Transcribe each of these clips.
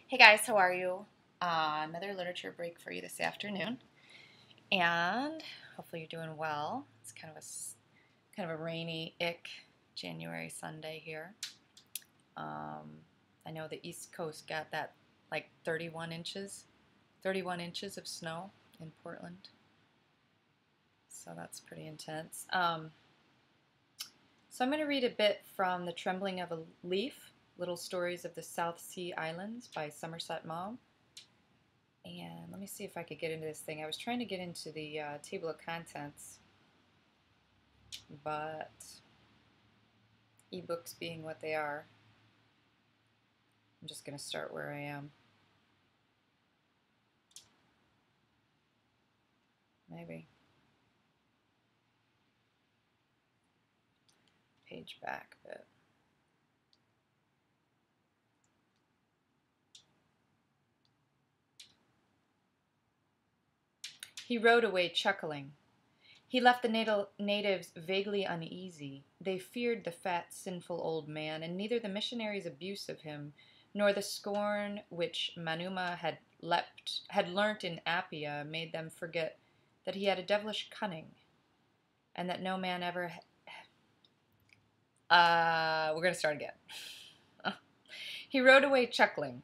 Hey guys, how are you? Another literature break for you this afternoon, and hopefully you're doing well. It's kind of a rainy, January Sunday here. I know the East Coast got that like 31 inches of snow in Portland, so that's pretty intense. So I'm going to read a bit from The Trembling of a Leaf, Little Stories of the South Sea Islands by Somerset Maugham. And let me see if I could get into this thing. I was trying to get into the table of contents, but ebooks being what they are, I'm just going to start where I am. Maybe. Page back a bit. He rode away chuckling. He left the natives vaguely uneasy. They feared the fat, sinful old man, and neither the missionaries' abuse of him, nor the scorn which Manuma had learnt in Appia made them forget that he had a devilish cunning, and that no man ever. We're gonna start again. He rode away chuckling.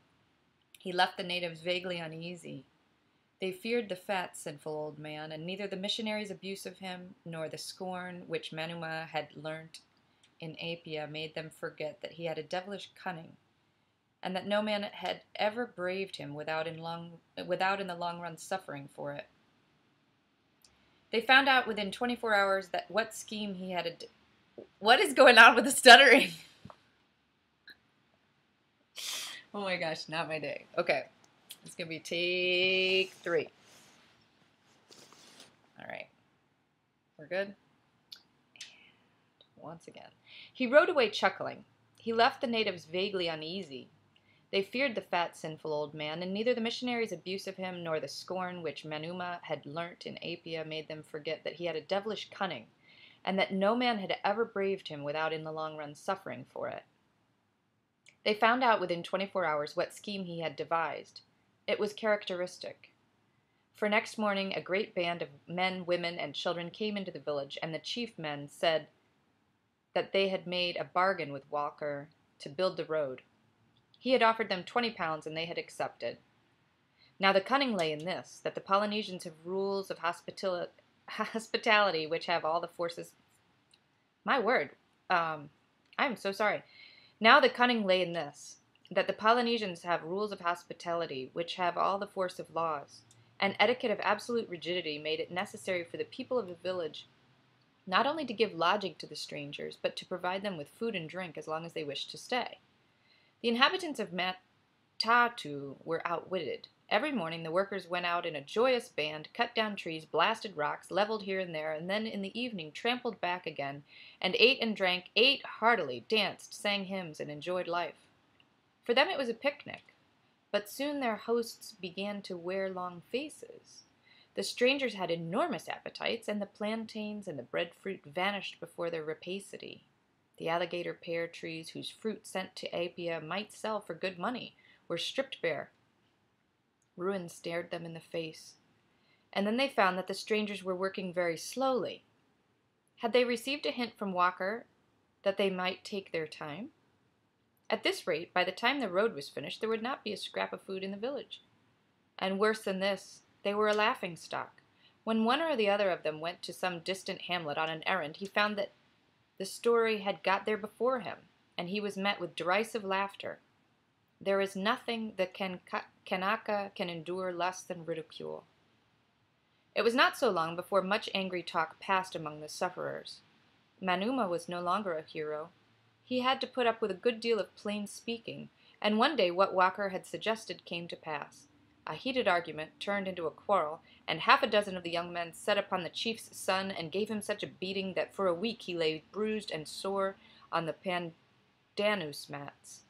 He left the natives vaguely uneasy. They feared the fat, sinful old man, and neither the missionaries' abuse of him, nor the scorn which Manuma had learnt in Appia made them forget that he had a devilish cunning, and that no man had ever braved him without in the long run suffering for it. They found out within 24 hours that what scheme he had. What is going on with the stuttering? Oh my gosh, not my day. Okay. It's going to be take 3. All right. We're good? And once again. He rode away chuckling. He left the natives vaguely uneasy. They feared the fat, sinful old man, and neither the missionaries' abuse of him nor the scorn which Manuma had learnt in Appia made them forget that he had a devilish cunning, and that no man had ever braved him without in the long run suffering for it. They found out within 24 hours what scheme he had devised. It was characteristic. For next morning a great band of men, women, and children came into the village, and the chief men said that they had made a bargain with Walker to build the road. He had offered them 20 pounds, and they had accepted. Now the cunning lay in this, that the Polynesians have rules of hospitality which have all the forces. My word, I am so sorry. Now the cunning lay in this, that the Polynesians have rules of hospitality which have all the force of laws. An etiquette of absolute rigidity made it necessary for the people of the village not only to give lodging to the strangers, but to provide them with food and drink as long as they wished to stay. The inhabitants of Matatu were outwitted. Every morning the workers went out in a joyous band, cut down trees, blasted rocks, leveled here and there, and then in the evening trampled back again, and ate and drank, ate heartily, danced, sang hymns, and enjoyed life. For them it was a picnic, but soon their hosts began to wear long faces. The strangers had enormous appetites, and the plantains and the breadfruit vanished before their rapacity. The alligator pear trees, whose fruit sent to Appia might sell for good money, were stripped bare. Ruin stared them in the face, and then they found that the strangers were working very slowly. Had they received a hint from Walker that they might take their time? At this rate, by the time the road was finished, there would not be a scrap of food in the village. And worse than this, they were a laughing-stock. When one or the other of them went to some distant hamlet on an errand, he found that the story had got there before him, and he was met with derisive laughter. There is nothing that Kanaka can endure less than ridicule. It was not so long before much angry talk passed among the sufferers. Manuma was no longer a hero. He had to put up with a good deal of plain speaking, and one day what Walker had suggested came to pass. A heated argument turned into a quarrel, and half a dozen of the young men set upon the chief's son and gave him such a beating that for a week he lay bruised and sore on the pandanus mats.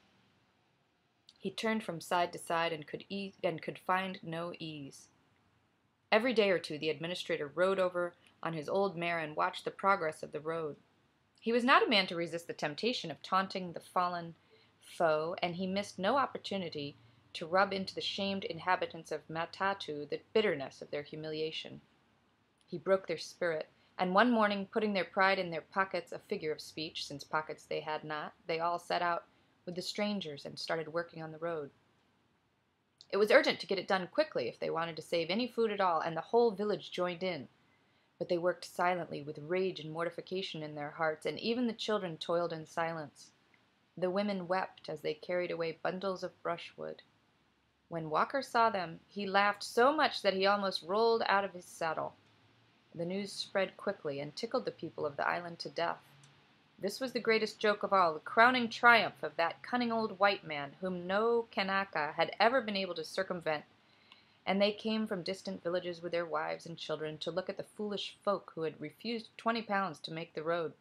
He turned from side to side and could find no ease. Every day or two the administrator rode over on his old mare and watched the progress of the road. He was not a man to resist the temptation of taunting the fallen foe, and he missed no opportunity to rub into the shamed inhabitants of Matatu the bitterness of their humiliation. He broke their spirit, and one morning, putting their pride in their pockets, a figure of speech, since pockets they had not, they all set out with the strangers and started working on the road. It was urgent to get it done quickly if they wanted to save any food at all, and the whole village joined in. But they worked silently, with rage and mortification in their hearts, and even the children toiled in silence. The women wept as they carried away bundles of brushwood. When Walker saw them, he laughed so much that he almost rolled out of his saddle. The news spread quickly and tickled the people of the island to death. This was the greatest joke of all, the crowning triumph of that cunning old white man whom no Kanaka had ever been able to circumvent, and they came from distant villages with their wives and children to look at the foolish folk who had refused 20 pounds to make the road,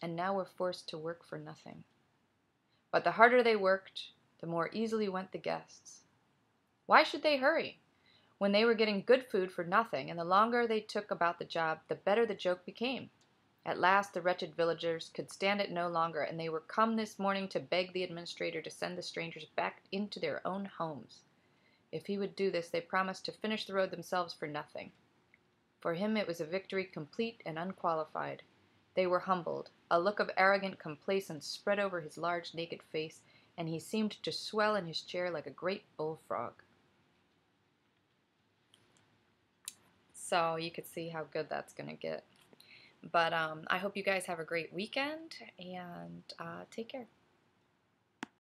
and now were forced to work for nothing. But the harder they worked, the more easily went the guests. Why should they hurry, when they were getting good food for nothing, and the longer they took about the job, the better the joke became? At last the wretched villagers could stand it no longer, and they were come this morning to beg the administrator to send the strangers back into their own homes. If he would do this, they promised to finish the road themselves for nothing. For him it was a victory complete and unqualified. They were humbled. A look of arrogant complacence spread over his large naked face, and he seemed to swell in his chair like a great bullfrog. So you could see how good that's going to get. But I hope you guys have a great weekend, and take care.